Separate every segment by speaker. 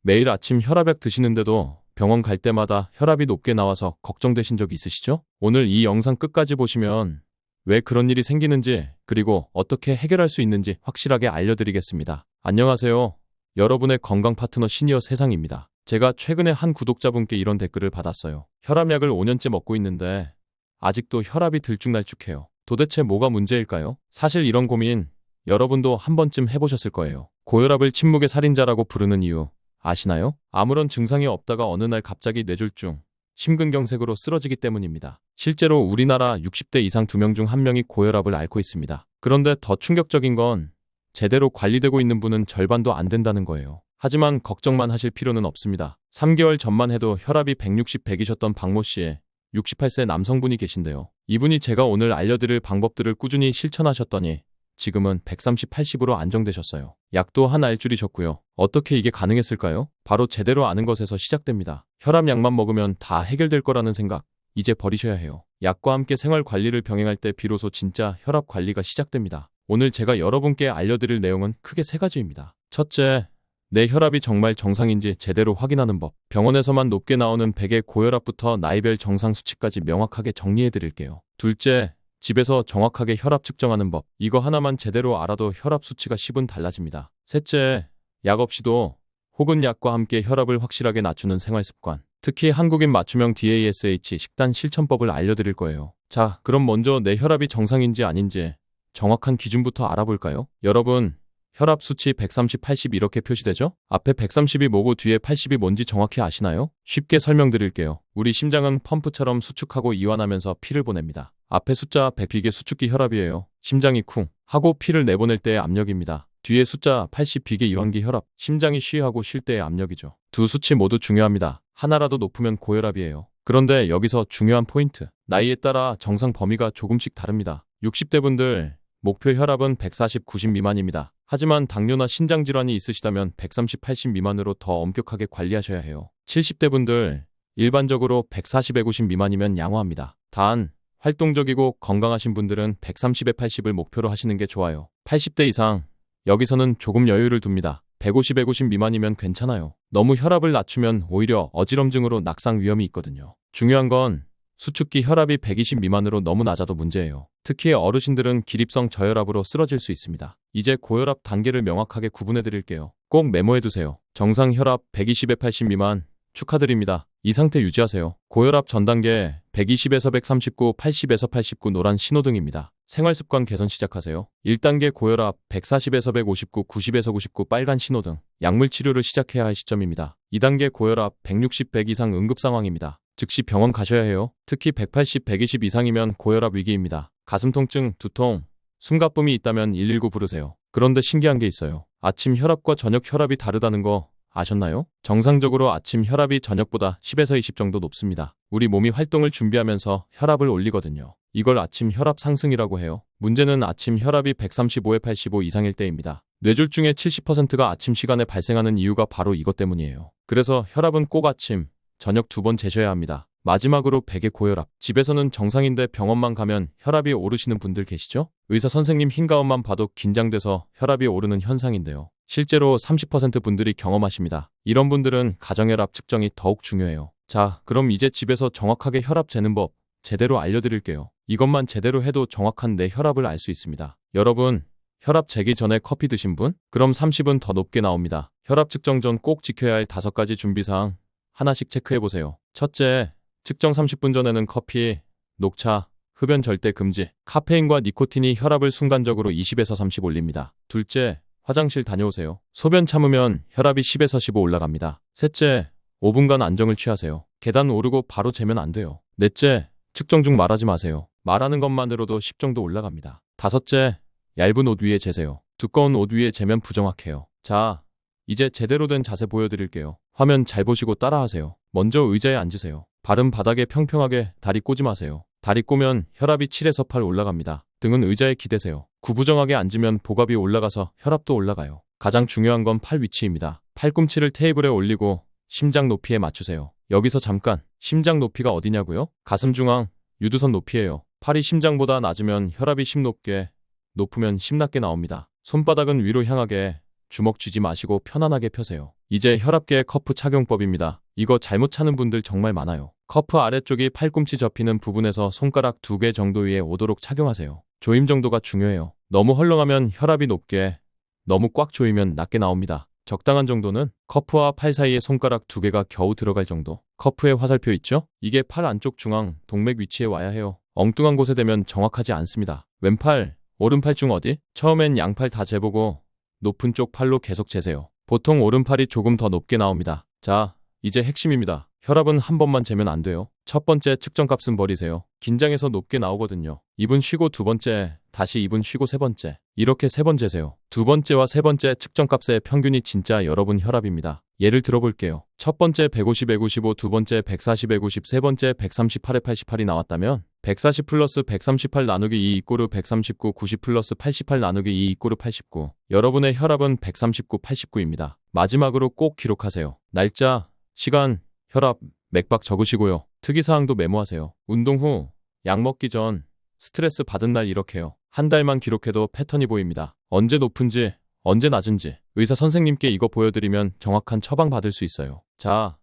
Speaker 1: 매일 아침 혈압약 드시는데도 병원 갈 때마다 혈압이 높게 나와서 걱정되신 적 있으시죠? 오늘 이 영상 끝까지 보시면 왜 그런 일이 생기는지 그리고 어떻게 해결할 수 있는지 확실하게 알려드리겠습니다. 안녕하세요. 여러분의 건강 파트너 시니어 세상입니다. 제가 최근에 한 구독자분께 이런 댓글을 받았어요. 혈압약을 5년째 먹고 있는데 아직도 혈압이 들쭉날쭉해요. 도대체 뭐가 문제일까요? 사실 이런 고민 여러분도 한 번쯤 해보셨을 거예요. 고혈압을 침묵의 살인자라고 부르는 이유 아시나요? 아무런 증상이 없다가 어느 날 갑자기 뇌졸중, 심근경색으로 쓰러지기 때문입니다. 실제로 우리나라 60대 이상 2명 중 1명이 고혈압을 앓고 있습니다. 그런데 더 충격적인 건 제대로 관리되고 있는 분은 절반도 안 된다는 거예요. 하지만 걱정만 하실 필요는 없습니다. 3개월 전만 해도 혈압이 160, 100이셨던 박모 씨의 68세 남성분이 계신데요. 이분이 제가 오늘 알려드릴 방법들을 꾸준히 실천하셨더니 지금은 130, 80으로 안정되셨어요. 약도 한 알줄이셨고요. 어떻게 이게 가능했을까요? 바로 제대로 아는 것에서 시작됩니다. 혈압약만 먹으면 다 해결될 거라는 생각, 이제 버리셔야 해요. 약과 함께 생활 관리를 병행할 때 비로소 진짜 혈압 관리가 시작됩니다. 오늘 제가 여러분께 알려드릴 내용은 크게 3가지입니다. 첫째, 내 혈압이 정말 정상인지 제대로 확인하는 법. 병원에서만 높게 나오는 100의 고혈압부터 나이별 정상 수치까지 명확하게 정리해 드릴게요. 둘째, 집에서 정확하게 혈압 측정하는 법. 이거 하나만 제대로 알아도 혈압 수치가 10은 달라집니다. 셋째, 약 없이도 혹은 약과 함께 혈압을 확실하게 낮추는 생활 습관. 특히 한국인 맞춤형 DASH 식단 실천법을 알려드릴 거예요. 자, 그럼 먼저 내 혈압이 정상인지 아닌지 정확한 기준부터 알아볼까요? 여러분, 혈압 수치 130, 80 이렇게 표시되죠? 앞에 130이 뭐고 뒤에 80이 뭔지 정확히 아시나요? 쉽게 설명드릴게요. 우리 심장은 펌프처럼 수축하고 이완하면서 피를 보냅니다. 앞에 숫자 100 이게 수축기 혈압이에요. 심장이 쿵 하고 피를 내보낼 때의 압력입니다. 뒤에 숫자 80 이게 이완기 혈압, 심장이 쉬하고 쉴 때의 압력이죠. 두 수치 모두 중요합니다. 하나라도 높으면 고혈압이에요. 그런데 여기서 중요한 포인트. 나이에 따라 정상 범위가 조금씩 다릅니다. 60대 분들 목표 혈압은 140, 90 미만입니다. 하지만 당뇨나 신장질환이 있으시다면 130, 80 미만으로 더 엄격하게 관리하셔야 해요. 70대 분들 일반적으로 140, 150 미만이면 양호합니다. 단 활동적이고 건강하신 분들은 130에 80을 목표로 하시는 게 좋아요. 80대 이상, 여기서는 조금 여유를 둡니다. 150, 150 미만이면 괜찮아요. 너무 혈압을 낮추면 오히려 어지럼증으로 낙상 위험이 있거든요. 중요한 건 수축기 혈압이 120 미만으로 너무 낮아도 문제예요. 특히 어르신들은 기립성 저혈압으로 쓰러질 수 있습니다. 이제 고혈압 단계를 명확하게 구분해 드릴게요. 꼭 메모해 두세요. 정상 혈압 120에 80 미만 축하드립니다. 이 상태 유지하세요. 고혈압 전 단계 120에서 139, 80에서 89 노란 신호등입니다. 생활습관 개선 시작하세요. 1단계 고혈압 140에서 159, 90에서 99 빨간 신호등. 약물 치료를 시작해야 할 시점입니다. 2단계 고혈압 160, 100 이상 응급 상황입니다. 즉시 병원 가셔야 해요. 특히 180, 120 이상이면 고혈압 위기입니다. 가슴 통증, 두통, 숨가쁨이 있다면 119 부르세요. 그런데 신기한 게 있어요. 아침 혈압과 저녁 혈압이 다르다는 거 아셨나요? 정상적으로 아침 혈압이 저녁보다 10에서 20 정도 높습니다. 우리 몸이 활동을 준비하면서 혈압을 올리거든요. 이걸 아침 혈압 상승이라고 해요. 문제는 아침 혈압이 135에 85 이상일 때입니다. 뇌졸중의 70%가 아침 시간에 발생하는 이유가 바로 이것 때문이에요. 그래서 혈압은 꼭 아침, 저녁 2번 재셔야 합니다. 마지막으로 100의 고혈압. 집에서는 정상인데 병원만 가면 혈압이 오르시는 분들 계시죠? 의사 선생님 흰가옷만 봐도 긴장돼서 혈압이 오르는 현상인데요. 실제로 30% 분들이 경험하십니다. 이런 분들은 가정혈압 측정이 더욱 중요해요. 자, 그럼 이제 집에서 정확하게 혈압 재는 법 제대로 알려드릴게요. 이것만 제대로 해도 정확한 내 혈압을 알 수 있습니다. 여러분, 혈압 재기 전에 커피 드신 분? 그럼 30은 더 높게 나옵니다. 혈압 측정 전 꼭 지켜야 할 5가지 준비사항 하나씩 체크해보세요. 첫째, 측정 30분 전에는 커피, 녹차, 흡연 절대 금지. 카페인과 니코틴이 혈압을 순간적으로 20에서 30 올립니다. 둘째, 화장실 다녀오세요. 소변 참으면 혈압이 10에서 15 올라갑니다. 셋째, 5분간 안정을 취하세요. 계단 오르고 바로 재면 안 돼요. 넷째, 측정 중 말하지 마세요. 말하는 것만으로도 10 정도 올라갑니다. 다섯째, 얇은 옷 위에 재세요. 두꺼운 옷 위에 재면 부정확해요. 자, 이제 제대로 된 자세 보여드릴게요. 화면 잘 보시고 따라하세요. 먼저 의자에 앉으세요. 발은 바닥에 평평하게, 다리 꼬지 마세요. 다리 꼬면 혈압이 7에서 8 올라갑니다. 등은 의자에 기대세요. 구부정하게 앉으면 복압이 올라가서 혈압도 올라가요. 가장 중요한 건 팔 위치입니다. 팔꿈치를 테이블에 올리고 심장 높이에 맞추세요. 여기서 잠깐, 심장 높이가 어디냐고요? 가슴 중앙, 유두선 높이에요. 팔이 심장보다 낮으면 혈압이 10 높게, 높으면 10 낮게 나옵니다. 손바닥은 위로 향하게, 주먹 쥐지 마시고 편안하게 펴세요. 이제 혈압계 커프 착용법입니다. 이거 잘못 차는 분들 정말 많아요. 커프 아래쪽이 팔꿈치 접히는 부분에서 손가락 2개 정도 위에 오도록 착용하세요. 조임 정도가 중요해요. 너무 헐렁하면 혈압이 높게, 너무 꽉 조이면 낮게 나옵니다. 적당한 정도는 커프와 팔 사이에 손가락 2개가 겨우 들어갈 정도. 커프에 화살표 있죠? 이게 팔 안쪽 중앙 동맥 위치에 와야 해요. 엉뚱한 곳에 대면 정확하지 않습니다. 왼팔, 오른팔 중 어디? 처음엔 양팔 다 재보고 높은 쪽 팔로 계속 재세요. 보통 오른팔이 조금 더 높게 나옵니다. 자, 이제 핵심입니다. 혈압은 한 번만 재면 안 돼요. 첫 번째 측정값은 버리세요. 긴장해서 높게 나오거든요. 2분 쉬고 두 번째, 다시 2분 쉬고 세 번째. 이렇게 3번 재세요. 두 번째와 세 번째 측정값의 평균이 진짜 여러분 혈압입니다. 예를 들어볼게요. 첫 번째 150, 155, 두 번째 140, 150, 세 번째 138에 88이 나왔다면 140 플러스 138 나누기 2 이꼬르 139, 90 플러스 88 나누기 2 이꼬르 89. 여러분의 혈압은 139, 89입니다. 마지막으로 꼭 기록하세요. 날짜, 시간, 혈압, 맥박 적으시고요. 특이사항도 메모하세요. 운동 후, 약 먹기 전, 스트레스 받은 날 이렇게요. 한 달만 기록해도 패턴이 보입니다. 언제 높은지, 언제 낮은지 의사 선생님께 이거 보여드리면 정확한 처방 받을 수 있어요. 자,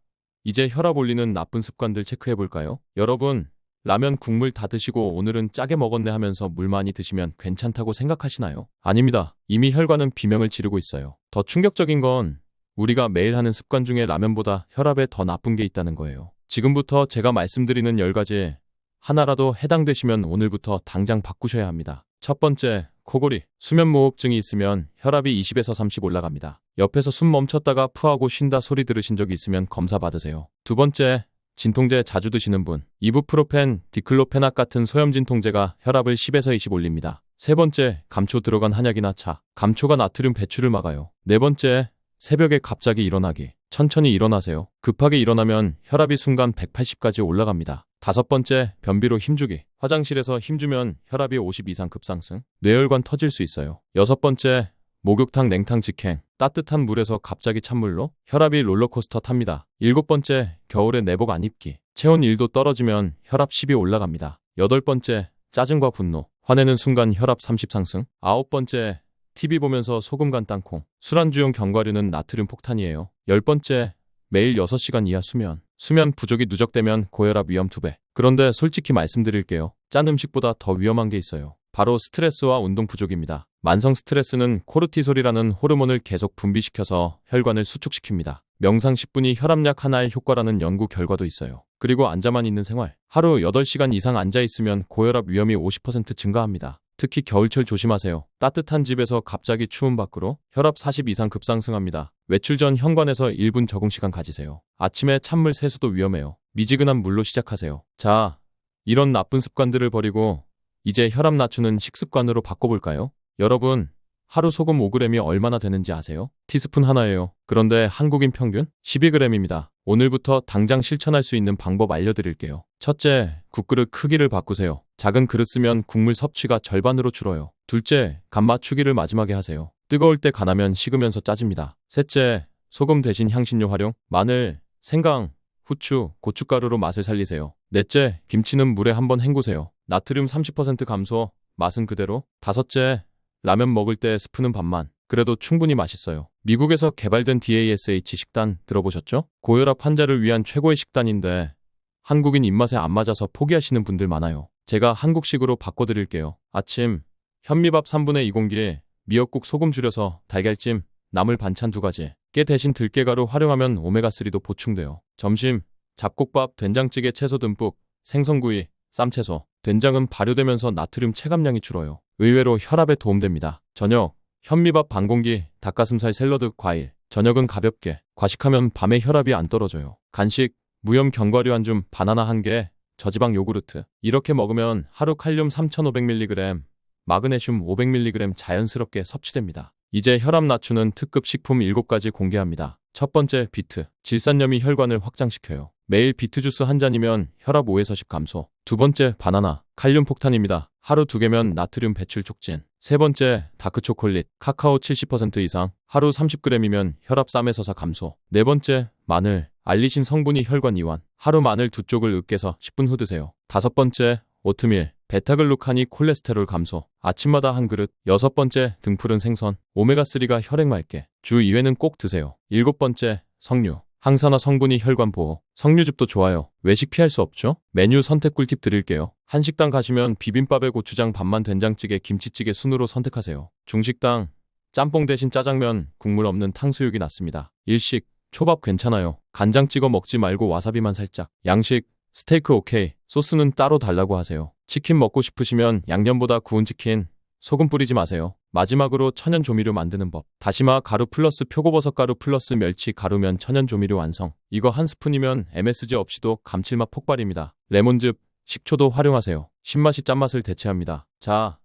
Speaker 1: 이제 혈압 올리는 나쁜 습관들 체크해볼까요? 여러분, 라면 국물 다 드시고 오늘은 짜게 먹었네 하면서 물 많이 드시면 괜찮다고 생각하시나요? 아닙니다. 이미 혈관은 비명을 지르고 있어요. 더 충격적인 건 우리가 매일 하는 습관 중에 라면보다 혈압에 더 나쁜 게 있다는 거예요. 지금부터 제가 말씀드리는 10가지 하나라도 해당되시면 오늘부터 당장 바꾸셔야 합니다. 첫 번째, 코골이. 수면무호흡증이 있으면 혈압이 20에서 30 올라갑니다. 옆에서 숨 멈췄다가 푸하고 쉰다 소리 들으신 적 있으면 검사 받으세요. 두 번째, 진통제 자주 드시는 분. 이부프로펜, 디클로페낙 같은 소염 진통제가 혈압을 10에서 20 올립니다. 세 번째, 감초 들어간 한약이나 차. 감초가 나트륨 배출을 막아요. 네 번째, 새벽에 갑자기 일어나기. 천천히 일어나세요. 급하게 일어나면 혈압이 순간 180까지 올라갑니다. 다섯 번째, 변비로 힘주기. 화장실에서 힘주면 혈압이 50 이상 급상승. 뇌혈관 터질 수 있어요. 여섯 번째, 목욕탕, 냉탕, 직행. 따뜻한 물에서 갑자기 찬물로 혈압이 롤러코스터 탑니다. 일곱 번째, 겨울에 내복 안 입기. 체온 1도 떨어지면 혈압 10이 올라갑니다. 여덟 번째, 짜증과 분노. 화내는 순간 혈압 30 상승. 아홉 번째, TV 보면서 소금 간 땅콩. 술안주용 견과류는 나트륨 폭탄이에요. 열 번째, 매일 6시간 이하 수면. 수면 부족이 누적되면 고혈압 위험 2배. 그런데 솔직히 말씀드릴게요. 짠 음식보다 더 위험한 게 있어요. 바로 스트레스와 운동 부족입니다. 만성 스트레스는 코르티솔이라는 호르몬을 계속 분비시켜서 혈관을 수축시킵니다. 명상 10분이 혈압약 하나의 효과라는 연구 결과도 있어요. 그리고 앉아만 있는 생활. 하루 8시간 이상 앉아있으면 고혈압 위험이 50% 증가합니다. 특히 겨울철 조심하세요. 따뜻한 집에서 갑자기 추운 밖으로 혈압 40 이상 급상승합니다. 외출 전 현관에서 1분 적응 시간 가지세요. 아침에 찬물 세수도 위험해요. 미지근한 물로 시작하세요. 자, 이런 나쁜 습관들을 버리고 이제 혈압 낮추는 식습관으로 바꿔볼까요? 여러분, 하루 소금 5g이 얼마나 되는지 아세요? 티스푼 하나예요. 그런데 한국인 평균 12g입니다. 오늘부터 당장 실천할 수 있는 방법 알려드릴게요. 첫째, 국그릇 크기를 바꾸세요. 작은 그릇 쓰면 국물 섭취가 절반으로 줄어요. 둘째, 간 맞추기를 마지막에 하세요. 뜨거울 때 간하면 식으면서 짜집니다. 셋째, 소금 대신 향신료 활용. 마늘, 생강, 후추, 고춧가루로 맛을 살리세요. 넷째, 김치는 물에 한번 헹구세요. 나트륨 30% 감소, 맛은 그대로. 다섯째, 라면 먹을 때 스프는 반만. 그래도 충분히 맛있어요. 미국에서 개발된 DASH 식단 들어보셨죠? 고혈압 환자를 위한 최고의 식단인데 한국인 입맛에 안 맞아서 포기하시는 분들 많아요. 제가 한국식으로 바꿔드릴게요. 아침, 현미밥 3분의 2 공기에 미역국 소금 줄여서 달걀찜, 나물 반찬 2가지. 깨 대신 들깨가루 활용하면 오메가3도 보충돼요. 점심, 잡곡밥, 된장찌개 채소 듬뿍, 생선구이, 쌈채소. 된장은 발효되면서 나트륨 체감량이 줄어요. 의외로 혈압에 도움됩니다. 저녁, 현미밥 반 공기, 닭가슴살 샐러드, 과일. 저녁은 가볍게. 과식하면 밤에 혈압이 안 떨어져요. 간식, 무염 견과류 한 줌, 바나나 1개, 저지방 요구르트. 이렇게 먹으면 하루 칼륨 3500mg, 마그네슘 500mg 자연스럽게 섭취됩니다. 이제 혈압 낮추는 특급 식품 7가지 공개합니다. 첫 번째, 비트. 질산염이 혈관을 확장시켜요. 매일 비트 주스 한 잔이면 혈압 5에서 10 감소. 두 번째, 바나나. 칼륨 폭탄입니다. 하루 2개면 나트륨 배출 촉진. 세 번째, 다크초콜릿. 카카오 70% 이상. 하루 30g이면 혈압 3에서 4 감소. 네 번째, 마늘. 알리신 성분이 혈관 이완. 하루 마늘 2쪽을 으깨서 10분 후 드세요. 다섯 번째, 오트밀, 베타글루칸이 콜레스테롤 감소, 아침마다 한 그릇. 6번째, 등푸른 생선, 오메가3가 혈액 맑게. 주 2회는 꼭 드세요. 7번째, 석류, 항산화 성분이 혈관 보호, 석류즙도 좋아요. 외식 피할 수 없죠? 메뉴 선택 꿀팁 드릴게요. 한식당 가시면 비빔밥에 고추장 반만 된장찌개 김치찌개 순으로 선택하세요. 중식당, 짬뽕 대신 짜장면, 국물 없는 탕수육이 낫습니다. 일식, 초밥 괜찮아요. 간장 찍어 먹지 말고 와사비만 살짝. 양식, 스테이크 오케이. 소스는 따로 달라고 하세요. 치킨 먹고 싶으시면 양념보다 구운 치킨, 소금 뿌리지 마세요. 마지막으로 천연 조미료 만드는 법. 다시마 가루 플러스 표고버섯 가루 플러스 멸치 가루면 천연 조미료 완성. 이거 한 스푼이면 MSG 없이도 감칠맛 폭발입니다. 레몬즙, 식초도 활용하세요. 신맛이 짠맛을 대체합니다. 자,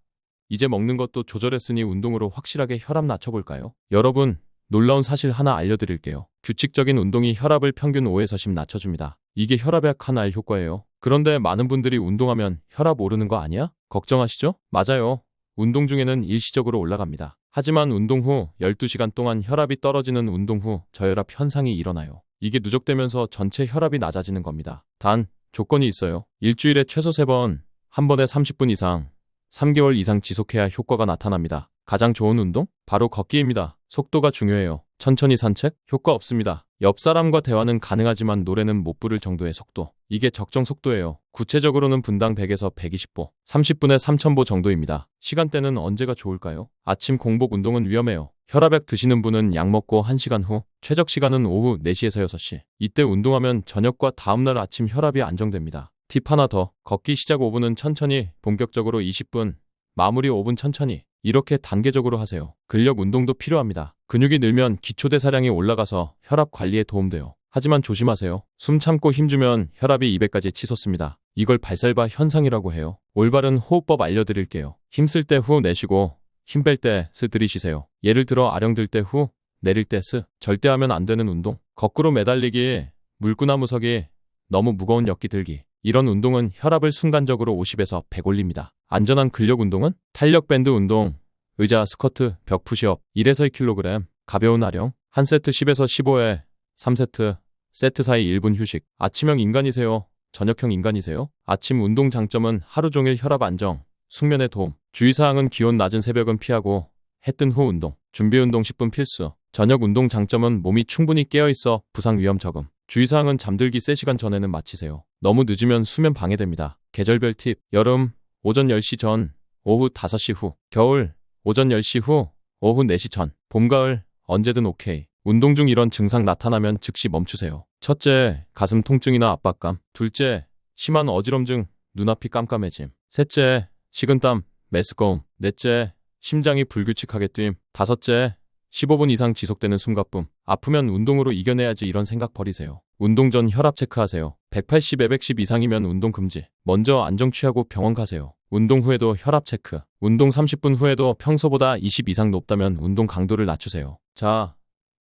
Speaker 1: 이제 먹는 것도 조절했으니 운동으로 확실하게 혈압 낮춰볼까요? 여러분, 놀라운 사실 하나 알려드릴게요. 규칙적인 운동이 혈압을 평균 5에서 10 낮춰줍니다. 이게 혈압약 하나의 효과예요. 그런데 많은 분들이 운동하면 혈압 오르는 거 아니야? 걱정하시죠? 맞아요. 운동 중에는 일시적으로 올라갑니다. 하지만 운동 후 12시간 동안 혈압이 떨어지는 운동 후 저혈압 현상이 일어나요. 이게 누적되면서 전체 혈압이 낮아지는 겁니다. 단, 조건이 있어요. 일주일에 최소 3번, 한 번에 30분 이상, 3개월 이상 지속해야 효과가 나타납니다. 가장 좋은 운동? 바로 걷기입니다. 속도가 중요해요. 천천히 산책? 효과 없습니다. 옆 사람과 대화는 가능하지만 노래는 못 부를 정도의 속도. 이게 적정 속도예요. 구체적으로는 분당 100에서 120보, 30분에 3000보 정도입니다. 시간대는 언제가 좋을까요? 아침 공복 운동은 위험해요. 혈압약 드시는 분은 약 먹고 1시간 후, 최적 시간은 오후 4시에서 6시. 이때 운동하면 저녁과 다음날 아침 혈압이 안정됩니다. 팁 하나 더. 걷기 시작 5분은 천천히, 본격적으로 20분, 마무리 5분 천천히. 이렇게 단계적으로 하세요. 근력 운동도 필요합니다. 근육이 늘면 기초대사량이 올라가서 혈압 관리에 도움돼요. 하지만 조심하세요. 숨 참고 힘주면 혈압이 200까지 치솟습니다. 이걸 발살바 현상이라고 해요. 올바른 호흡법 알려드릴게요. 힘쓸 때 후 내쉬고 힘 뺄 때 스 들이쉬세요. 예를 들어 아령 들 때 후, 내릴 때 스. 절대 하면 안 되는 운동. 거꾸로 매달리기, 물구나무 서기, 너무 무거운 역기 들기. 이런 운동은 혈압을 순간적으로 50에서 100 올립니다. 안전한 근력 운동은 탄력 밴드 운동, 의자, 스쿼트, 벽 푸시업, 1에서 2kg, 가벼운 아령, 한 세트 10에서 15회, 3세트, 세트 사이 1분 휴식. 아침형 인간이세요? 저녁형 인간이세요? 아침 운동 장점은 하루 종일 혈압 안정, 숙면에 도움. 주의사항은 기온 낮은 새벽은 피하고 해 뜬 후 운동, 준비 운동 10분 필수. 저녁 운동 장점은 몸이 충분히 깨어있어 부상 위험 적음. 주의사항은 잠들기 3시간 전에는 마치세요. 너무 늦으면 수면 방해됩니다. 계절별 팁. 여름, 오전 10시 전, 오후 5시 후. 겨울, 오전 10시 후, 오후 4시 전. 봄, 가을, 언제든 오케이. 운동 중 이런 증상 나타나면 즉시 멈추세요. 첫째, 가슴 통증이나 압박감. 둘째, 심한 어지럼증, 눈앞이 깜깜해짐. 셋째, 식은땀, 메스꺼움. 넷째, 심장이 불규칙하게 뛴. 다섯째, 15분 이상 지속되는 숨가쁨. 아프면 운동으로 이겨내야지 이런 생각 버리세요. 운동 전 혈압 체크하세요. 180, 210 이상이면 운동 금지. 먼저 안정 취하고 병원 가세요. 운동 후에도 혈압 체크. 운동 30분 후에도 평소보다 20 이상 높다면 운동 강도를 낮추세요. 자,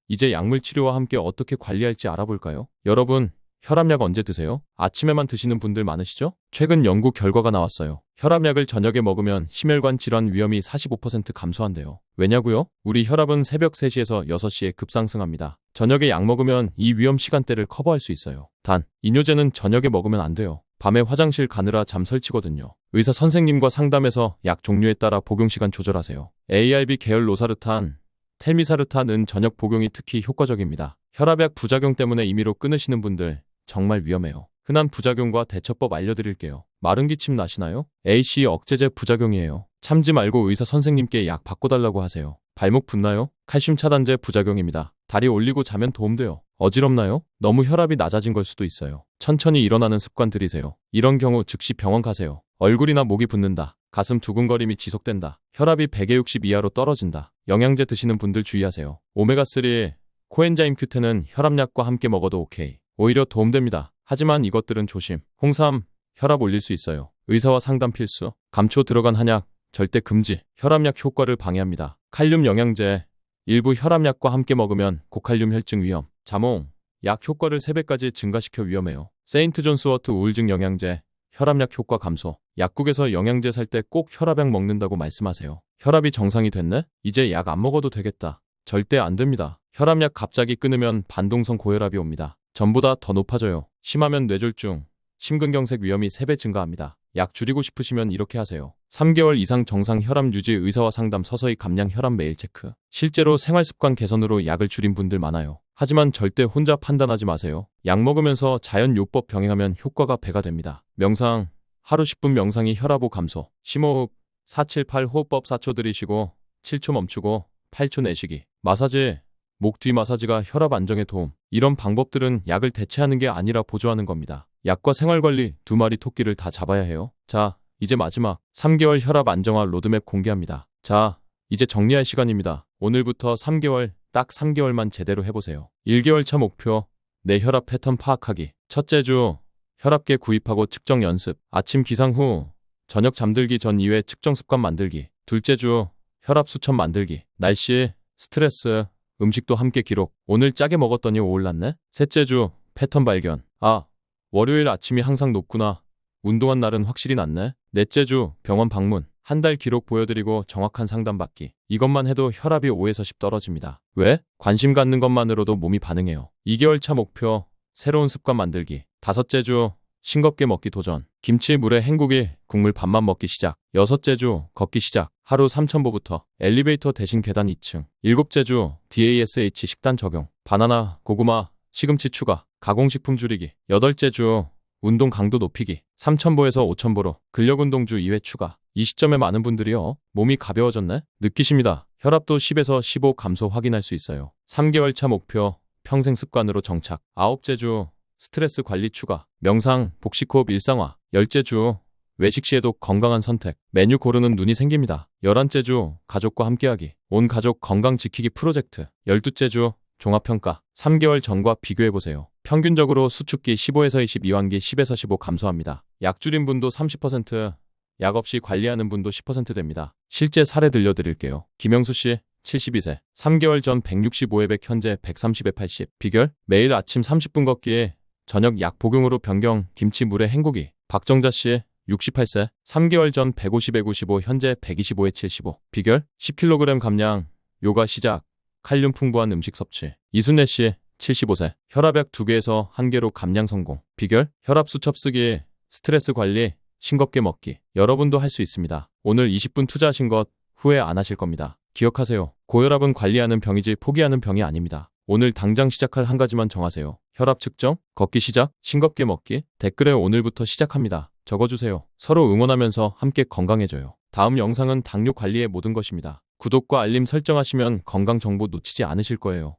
Speaker 1: 이제 약물 치료와 함께 어떻게 관리할지 알아볼까요? 여러분, 혈압약 언제 드세요? 아침에만 드시는 분들 많으시죠? 최근 연구 결과가 나왔어요. 혈압약을 저녁에 먹으면 심혈관 질환 위험이 45% 감소한대요. 왜냐고요? 우리 혈압은 새벽 3시에서 6시에 급상승합니다. 저녁에 약 먹으면 이 위험 시간대를 커버할 수 있어요. 단, 이뇨제는 저녁에 먹으면 안 돼요. 밤에 화장실 가느라 잠 설치거든요. 의사 선생님과 상담해서 약 종류에 따라 복용 시간 조절하세요. ARB 계열 로사르탄, 텔미사르탄은 저녁 복용이 특히 효과적입니다. 혈압약 부작용 때문에 임의로 끊으시는 분들 정말 위험해요. 흔한 부작용과 대처법 알려드릴게요. 마른 기침 나시나요? AC 억제제 부작용이에요. 참지 말고 의사 선생님께 약 바꿔달라고 하세요. 발목 붓나요? 칼슘 차단제 부작용입니다. 다리 올리고 자면 도움돼요. 어지럽나요? 너무 혈압이 낮아진 걸 수도 있어요. 천천히 일어나는 습관 들이세요. 이런 경우 즉시 병원 가세요. 얼굴이나 목이 붓는다. 가슴 두근거림이 지속된다. 혈압이 100에 60 이하로 떨어진다. 영양제 드시는 분들 주의하세요. 오메가3, 코엔자임 Q10은 혈압약과 함께 먹어도 오케이. 오히려 도움됩니다. 하지만 이것들은 조심. 홍삼, 혈압 올릴 수 있어요. 의사와 상담 필수. 감초 들어간 한약, 절대 금지. 혈압약 효과를 방해합니다. 칼륨 영양제, 일부 혈압약과 함께 먹으면 고칼륨 혈증 위험. 자몽, 약 효과를 3배까지 증가시켜 위험해요. 세인트 존스워트 우울증 영양제, 혈압약 효과 감소. 약국에서 영양제 살 때 꼭 혈압약 먹는다고 말씀하세요. 혈압이 정상이 됐네? 이제 약 안 먹어도 되겠다. 절대 안 됩니다. 혈압약 갑자기 끊으면 반동성 고혈압이 옵니다. 전보다 더 높아져요. 심하면 뇌졸중, 심근경색 위험이 3배 증가합니다. 약 줄이고 싶으시면 이렇게 하세요. 3개월 이상 정상 혈압 유지 의사와 상담 서서히 감량 혈압 매일 체크. 실제로 생활습관 개선으로 약을 줄인 분들 많아요. 하지만 절대 혼자 판단하지 마세요. 약 먹으면서 자연요법 병행하면 효과가 배가 됩니다. 명상. 하루 10분 명상이 혈압 5 감소. 심호흡. 478 호흡법 4초 들이쉬고 7초 멈추고 8초 내쉬기. 마사지. 목 뒤 마사지가 혈압 안정에 도움. 이런 방법들은 약을 대체하는 게 아니라 보조하는 겁니다. 약과 생활관리 2마리 토끼를 다 잡아야 해요. 자, 이제 마지막 3개월 혈압 안정화 로드맵 공개합니다. 자, 이제 정리할 시간입니다. 오늘부터 3개월, 딱 3개월만 제대로 해보세요. 1개월 차 목표, 내 혈압 패턴 파악하기. 첫째 주, 혈압계 구입하고 측정 연습. 아침 기상 후, 저녁 잠들기 전 이외 측정 습관 만들기. 둘째 주, 혈압 수천 만들기. 날씨, 스트레스, 음식도 함께 기록. 오늘 짜게 먹었더니 올랐네? 셋째 주, 패턴 발견. 아, 월요일 아침이 항상 높구나. 운동한 날은 확실히 낫네. 넷째 주, 병원 방문. 한 달 기록 보여드리고 정확한 상담 받기. 이것만 해도 혈압이 5에서 10 떨어집니다. 왜? 관심 갖는 것만으로도 몸이 반응해요. 2개월 차 목표, 새로운 습관 만들기. 다섯째 주, 싱겁게 먹기 도전. 김치 물에 헹구기, 국물 반만 먹기 시작. 여섯째 주, 걷기 시작. 하루 3,000보부터. 엘리베이터 대신 계단 2층. 일곱째 주, DASH 식단 적용. 바나나, 고구마, 시금치 추가. 가공식품 줄이기. 여덟째 주, 운동 강도 높이기. 3,000보에서 5,000보로. 근력운동 주 2회 추가. 이 시점에 많은 분들이요. 몸이 가벼워졌네? 느끼십니다. 혈압도 10에서 15 감소 확인할 수 있어요. 3개월 차 목표, 평생 습관으로 정착. 아홉째 주, 스트레스 관리 추가. 명상, 복식호흡 일상화. 열째 주, 외식 시에도 건강한 선택. 메뉴 고르는 눈이 생깁니다. 11째 주, 가족과 함께하기. 온 가족 건강 지키기 프로젝트. 12째 주, 종합평가. 3개월 전과 비교해보세요. 평균적으로 수축기 15에서 20, 이완기 10에서 15 감소합니다. 약 줄인 분도 30%, 약 없이 관리하는 분도 10% 됩니다. 실제 사례 들려드릴게요. 김영수 씨, 72세. 3개월 전 165에 100, 현재 130에 80. 비결? 매일 아침 30분 걷기에 저녁 약 복용으로 변경, 김치 물에 헹구기. 박정자 씨, 68세. 3개월 전 150에 95, 현재 125에 75. 비결? 10kg 감량, 요가 시작, 칼륨 풍부한 음식 섭취. 이순애 씨, 75세. 혈압약 2개에서 1개로 감량 성공. 비결? 혈압 수첩 쓰기, 스트레스 관리, 싱겁게 먹기. 여러분도 할 수 있습니다. 오늘 20분 투자하신 것 후회 안 하실 겁니다. 기억하세요. 고혈압은 관리하는 병이지 포기하는 병이 아닙니다. 오늘 당장 시작할 한 가지만 정하세요. 혈압 측정, 걷기 시작, 싱겁게 먹기. 댓글에 오늘부터 시작합니다. 적어주세요. 서로 응원하면서 함께 건강해져요. 다음 영상은 당뇨 관리의 모든 것입니다. 구독과 알림 설정하시면 건강 정보 놓치지 않으실 거예요.